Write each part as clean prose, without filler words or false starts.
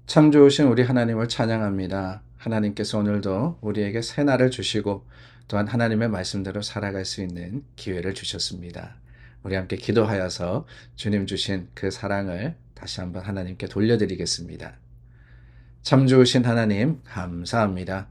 참 좋으신 우리 하나님을 찬양합니다. 하나님께서 오늘도 우리에게 새 날을 주시고 또한 하나님의 말씀대로 살아갈 수 있는 기회를 주셨습니다. 우리 함께 기도하여서 주님 주신 그 사랑을 다시 한번 하나님께 돌려드리겠습니다. 참 좋으신 하나님, 감사합니다.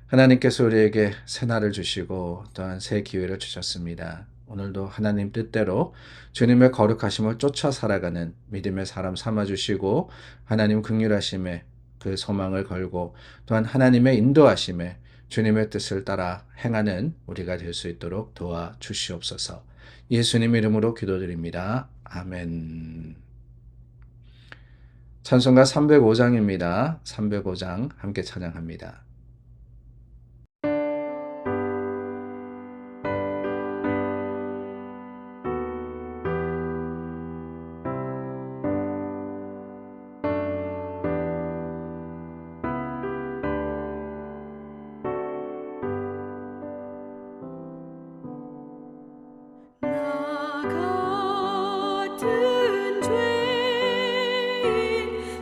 하나님께서 우리에게 새 날을 주시고 또한 새 기회를 주셨습니다. 오늘도 하나님 뜻대로 주님의 거룩하심을 쫓아 살아가는 믿음의 사람 삼아주시고 하나님 긍휼하심에 그 소망을 걸고 또한 하나님의 인도하심에 주님의 뜻을 따라 행하는 우리가 될 수 있도록 도와주시옵소서. 예수님 이름으로 기도드립니다. 아멘. 찬송가 305장입니다. 305장 함께 찬양합니다. 나 같은 죄인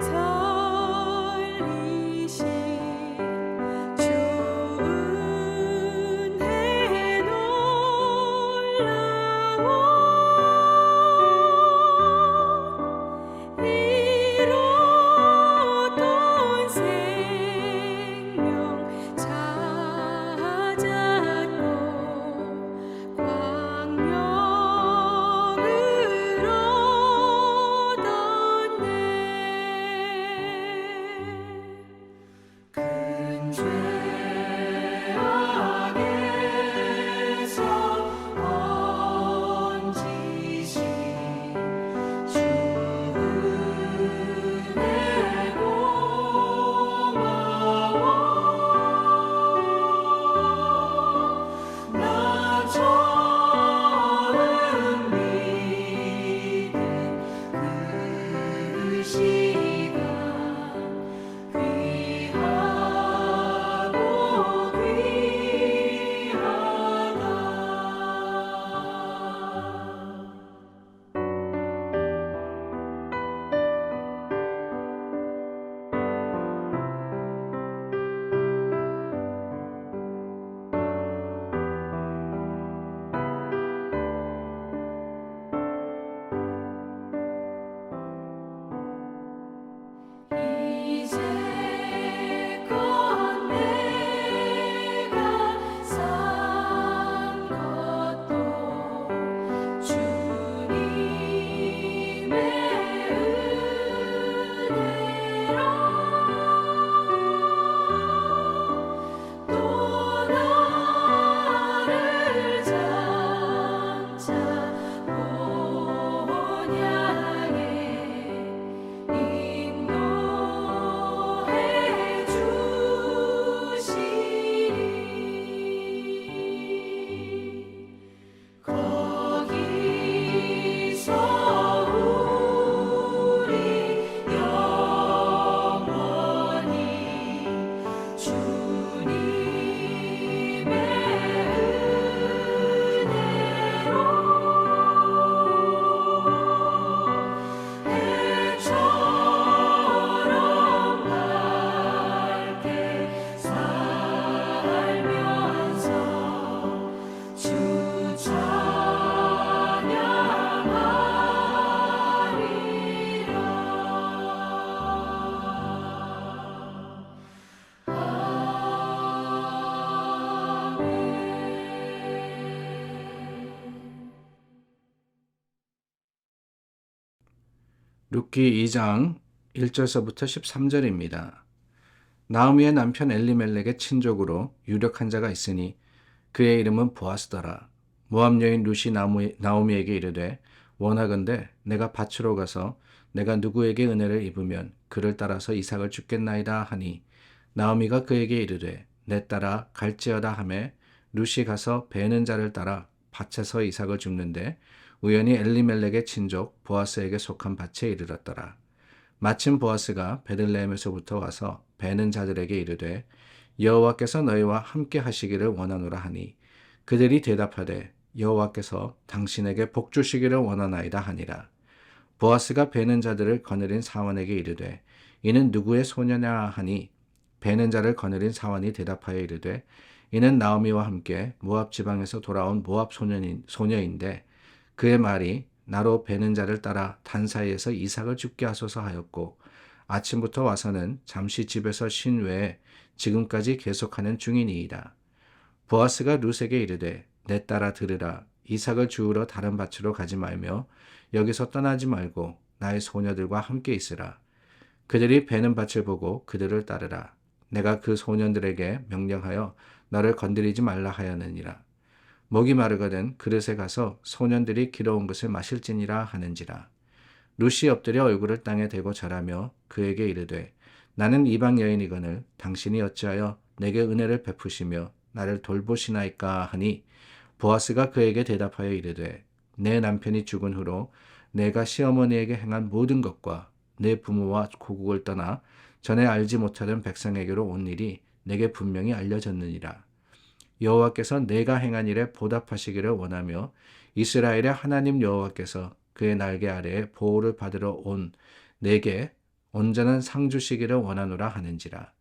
살리신 주 은혜 놀라워 잃었던 생명 찾았고 광명을 얻었네 큰 죄악에서 건지신 주 은혜 고마워 나처럼 믿음 그 시간 귀하고 귀하다 이제껏 내가 산 것도 주님의 은혜라 또 나를 장차 본향에 인도해 주시리 거기서 우리 영원히 주님의 은혜로 해처럼 밝게 살면서 주 찬양하리라 아멘 룻기 2장 1절서부터 13절입니다. 나오미의 남편 엘리멜렉의 친족으로 유력한 자가 있으니 그의 이름은 보아스더라. 모압 여인 룻이 나오미에게 이르되 원하건대 내가 밭으로 가서 내가 누구에게 은혜를 입으면 그를 따라서 이삭을 주겠나이다 하니 나오미가 그에게 이르되 내 딸아 갈지어다 하매 룻이 가서 베는 자를 따라 밭에서 이삭을 줍는데 우연히 엘리멜렉의 친족 보아스에게 속한 밭에 이르렀더라. 마침 보아스가 베들레헴에서부터 와서 베는 자들에게 이르되 여호와께서 너희와 함께 하시기를 원하노라 하니 그들이 대답하되 여호와께서 당신에게 복 주시기를 원하나이다 하니라. 보아스가 베는 자들을 거느린 사원에게 이르되 이는 누구의 소녀냐 하니 베는 자를 거느린 사환이 대답하여 이르되 이는 나오미와 함께 모압 지방에서 돌아온 모압 소녀인데 그의 말이 나로 베는 자를 따라 단 사이에서 이삭을 죽게 하소서 하였고 아침부터 와서는 잠시 집에서 쉰 외에 지금까지 계속하는 중이니이다. 보아스가 룻에게 이르되 내 딸아 들으라 이삭을 주우러 다른 밭으로 가지 말며 여기서 떠나지 말고 나의 소녀들과 함께 있으라. 그들이 베는 밭을 보고 그들을 따르라. 내가 그 소년들에게 명령하여 너를 건드리지 말라 하였느니라. 목이 마르거든 그릇에 가서 소년들이 길어온 것을 마실지니라 하는지라. 룻이 엎드려 얼굴을 땅에 대고 절하며 그에게 이르되 나는 이방 여인이거늘 당신이 어찌하여 내게 은혜를 베푸시며 나를 돌보시나이까 하니 보아스가 그에게 대답하여 이르되 내 남편이 죽은 후로 내가 시어머니에게 행한 모든 것과 내 부모와 고국을 떠나 전에 알지 못하던 백성에게로 온 일이 내게 분명히 알려졌느니라. 여호와께서 내가 행한 일에 보답하시기를 원하며 이스라엘의 하나님 여호와께서 그의 날개 아래에 보호를 받으러 온 내게 온전한 상 주시기를 원하노라 하는지라.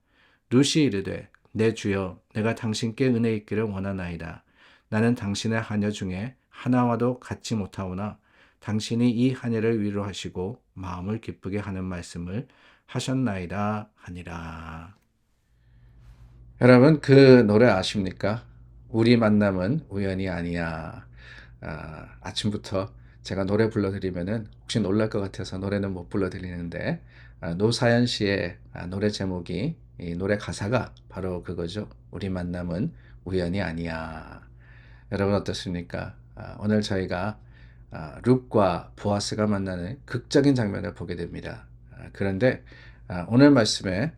룻이 이르되 내 주여 내가 당신께 은혜 있기를 원하나이다. 나는 당신의 하녀 중에 하나와도 같지 못하오나 당신이 이 하녀를 위로하시고 마음을 기쁘게 하는 말씀을 하셨나이다 하니라. 여러분 그 노래 아십니까? 우리 만남은 우연이 아니야. 아침부터 제가 노래 불러드리면은 혹시 놀랄 것 같아서 노래는 못 불러드리는데 노사연 씨의 노래 제목이 이 노래 가사가 바로 그거죠. 우리 만남은 우연이 아니야. 여러분 어떻습니까? 오늘 저희가 룻과 보아스가 만나는 극적인 장면을 보게 됩니다. 그런데 오늘 말씀에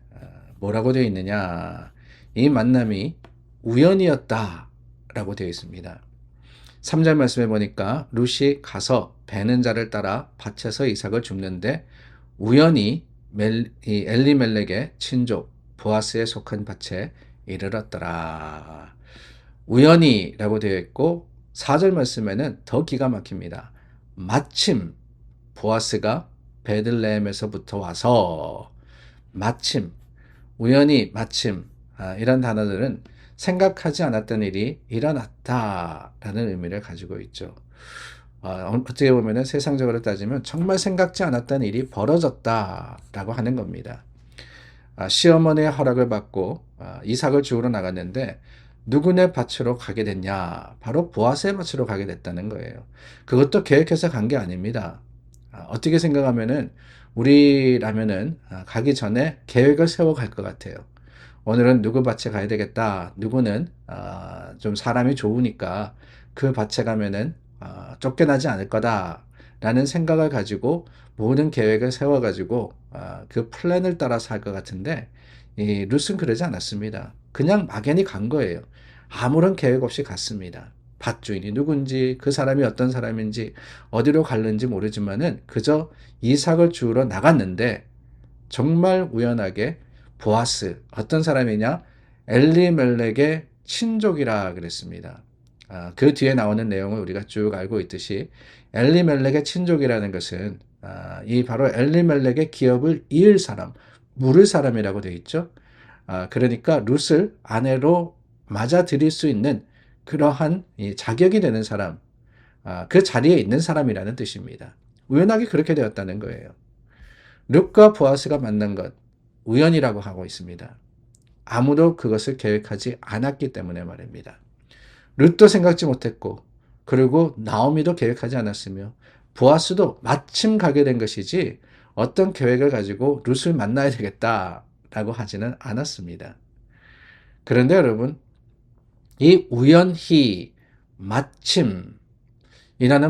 뭐라고 되어 있느냐? 이 만남이 우연이었다라고 되어 있습니다. 3절 말씀에 보니까 룻이 가서 베는 자를 따라 밭에서 이삭을 줍는데 우연히 엘리멜렉의 친족 보아스에 속한 밭에 이르렀더라. 우연히라고 되어 있고 4절 말씀에는 더 기가 막힙니다. 마침 보아스가 베들레헴에서부터 와서 마침, 우연히, 마침 이런 단어들은 생각하지 않았던 일이 일어났다라는 의미를 가지고 있죠. 어떻게 보면 세상적으로 따지면 정말 생각지 않았던 일이 벌어졌다라고 하는 겁니다. 시어머니의 허락을 받고 이삭을 주우러 나갔는데 누구네 밭으로 가게 됐냐? 바로 보아스의 밭으로 가게 됐다는 거예요. 그것도 계획해서 간 게 아닙니다. 어떻게 생각하면은 우리라면은 가기 전에 계획을 세워 갈 것 같아요. 오늘은 누구 밭에 가야 되겠다. 누구는 좀 사람이 좋으니까 그 밭에 가면은 쫓겨나지 않을 거다라는 생각을 가지고 모든 계획을 세워가지고 그 플랜을 따라서 할 것 같은데 이 룻은 그러지 않았습니다. 그냥 막연히 간 거예요. 아무런 계획 없이 갔습니다. 밭주인이 누군지 그 사람이 어떤 사람인지 어디로 갔는지 모르지만은 그저 이삭을 주우러 나갔는데 정말 우연하게 보아스 어떤 사람이냐 엘리멜렉의 친족이라 그랬습니다. 그 뒤에 나오는 내용을 우리가 쭉 알고 있듯이 엘리멜렉의 친족이라는 것은 이 바로 엘리멜렉의 기업을 이을 사람, 물을 사람이라고 되어 있죠. 그러니까 룻을 아내로 맞아들일 수 있는 그러한 자격이 되는 사람, 그 자리에 있는 사람이라는 뜻입니다. 우연하게 그렇게 되었다는 거예요. 룻과 보아스가 만난 것, 우연이라고 하고 있습니다. 아무도 그것을 계획하지 않았기 때문에 말입니다. 룻도 생각지 못했고, 그리고 나오미도 계획하지 않았으며, 보아스도 마침 가게 된 것이지, 어떤 계획을 가지고 룻을 만나야 되겠다라고 하지는 않았습니다. 그런데 여러분, 이 우연히, 마침이라는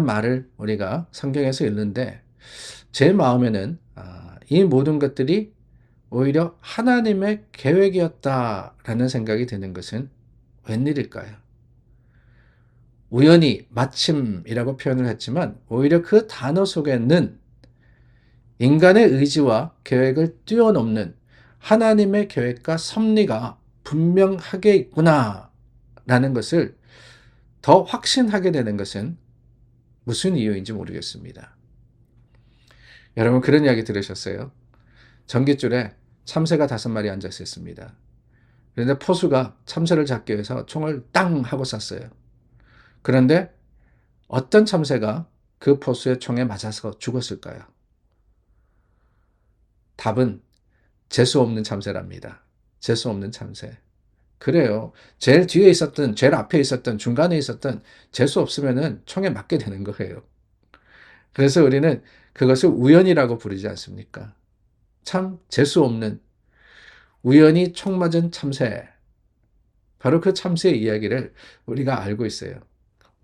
말을 우리가 성경에서 읽는데, 제 마음에는 이 모든 것들이 오히려 하나님의 계획이었다라는 생각이 드는 것은 웬일일까요? 우연히, 마침이라고 표현을 했지만 오히려 그 단어 속에는 인간의 의지와 계획을 뛰어넘는 하나님의 계획과 섭리가 분명하게 있구나라는 것을 더 확신하게 되는 것은 무슨 이유인지 모르겠습니다. 여러분 그런 이야기 들으셨어요? 전깃줄에 참새가 5마리 앉아 있었습니다. 그런데 포수가 참새를 잡기 위해서 총을 땅 하고 쐈어요. 그런데 어떤 참새가 그 포수의 총에 맞아서 죽었을까요? 답은 재수 없는 참새랍니다. 재수 없는 참새. 그래요. 제일 뒤에 있었던, 제일 앞에 있었던, 중간에 있었던 재수 없으면은 총에 맞게 되는 거예요. 그래서 우리는 그것을 우연이라고 부르지 않습니까? 참 재수 없는 우연히 총 맞은 참새. 바로 그 참새의 이야기를 우리가 알고 있어요.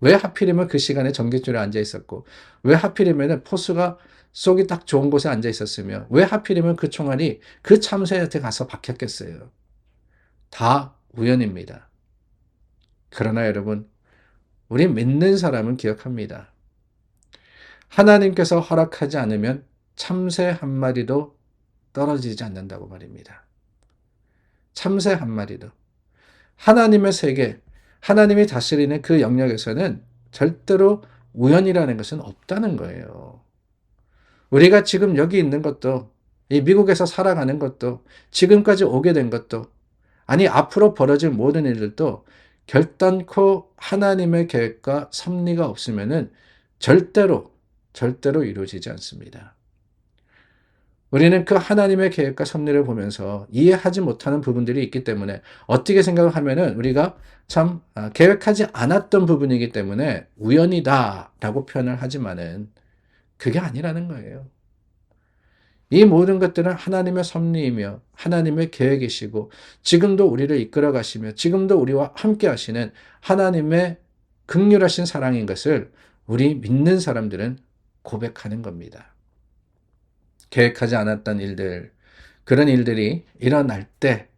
왜 하필이면 그 시간에 전깃줄에 앉아 있었고, 왜 하필이면 포수가 쏘기 딱 좋은 곳에 앉아 있었으며, 왜 하필이면 그 총알이 그 참새한테 가서 박혔겠어요. 다 우연입니다. 그러나 여러분, 우리 믿는 사람은 기억합니다. 하나님께서 허락하지 않으면 참새 한 마리도 떨어지지 않는다고 말입니다. 참새 한 마리도. 하나님의 세계, 하나님이 다스리는 그 영역에서는 절대로 우연이라는 것은 없다는 거예요. 우리가 지금 여기 있는 것도, 이 미국에서 살아가는 것도, 지금까지 오게 된 것도, 아니 앞으로 벌어질 모든 일들도 결단코 하나님의 계획과 섭리가 없으면은 절대로 이루어지지 않습니다. 우리는 그 하나님의 계획과 섭리를 보면서 이해하지 못하는 부분들이 있기 때문에 어떻게 생각을 하면은 우리가 참 계획하지 않았던 부분이기 때문에 우연이다라고 표현을 하지만은 그게 아니라는 거예요. 이 모든 것들은 하나님의 섭리이며 하나님의 계획이시고 지금도 우리를 이끌어 가시며 지금도 우리와 함께 하시는 하나님의 긍휼하신 사랑인 것을 우리 믿는 사람들은 고백하는 겁니다. 계획하지 않았던 일들, 그런 일들이 일어날 때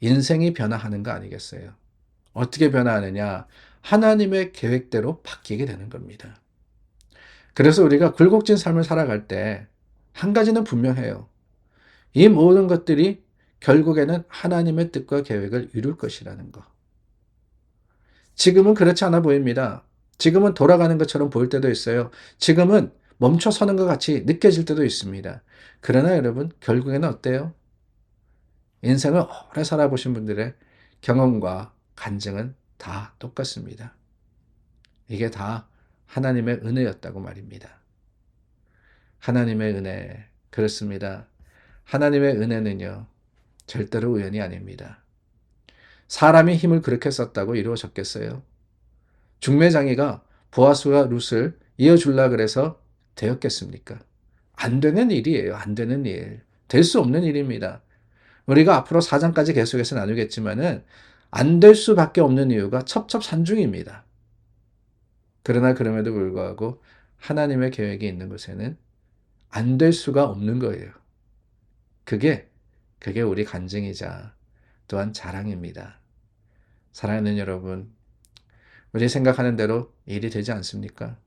인생이 변화하는 거 아니겠어요? 어떻게 변화하느냐? 하나님의 계획대로 바뀌게 되는 겁니다. 그래서 우리가 굴곡진 삶을 살아갈 때 한 가지는 분명해요. 이 모든 것들이 결국에는 하나님의 뜻과 계획을 이룰 것이라는 거. 지금은 그렇지 않아 보입니다. 지금은 돌아가는 것처럼 보일 때도 있어요. 지금은 멈춰서는 것 같이 느껴질 때도 있습니다. 그러나 여러분, 결국에는 어때요? 인생을 오래 살아보신 분들의 경험과 간증은 다 똑같습니다. 이게 다 하나님의 은혜였다고 말입니다. 하나님의 은혜, 그렇습니다. 하나님의 은혜는요, 절대로 우연이 아닙니다. 사람이 힘을 그렇게 썼다고 이루어졌겠어요? 중매장이가 보아스와 룻을 이어줄라 그래서 되었겠습니까? 안 되는 일이에요. 안 되는 일. 될 수 없는 일입니다. 우리가 앞으로 4장까지 계속해서 나누겠지만은 안 될 수밖에 없는 이유가 첩첩산중입니다. 그러나 그럼에도 불구하고 하나님의 계획이 있는 곳에는 안 될 수가 없는 거예요. 그게 우리 간증이자 또한 자랑입니다. 사랑하는 여러분, 우리 생각하는 대로 일이 되지 않습니까?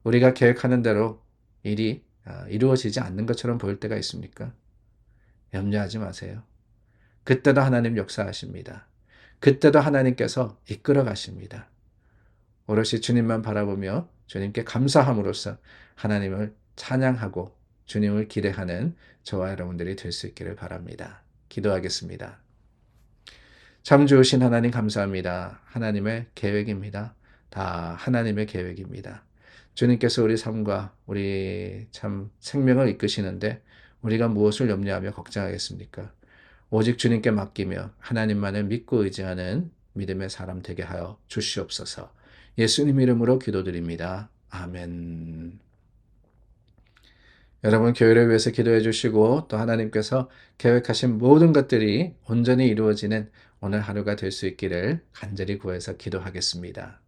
우리가 계획하는 대로 일이 이루어지지 않는 것처럼 보일 때가 있습니까? 염려하지 마세요. 그때도 하나님 역사하십니다. 그때도 하나님께서 이끌어 가십니다. 오롯이 주님만 바라보며 주님께 감사함으로써 하나님을 찬양하고 주님을 기대하는 저와 여러분들이 될 수 있기를 바랍니다. 기도하겠습니다. 참 좋으신 하나님 감사합니다. 하나님의 계획입니다. 다 하나님의 계획입니다. 주님께서 우리 삶과 우리 참 생명을 이끄시는데 우리가 무엇을 염려하며 걱정하겠습니까? 오직 주님께 맡기며 하나님만을 믿고 의지하는 믿음의 사람 되게 하여 주시옵소서. 예수님 이름으로 기도드립니다. 아멘. 여러분 교회를 위해서 기도해 주시고 또 하나님께서 계획하신 모든 것들이 온전히 이루어지는 오늘 하루가 될 수 있기를 간절히 구해서 기도하겠습니다.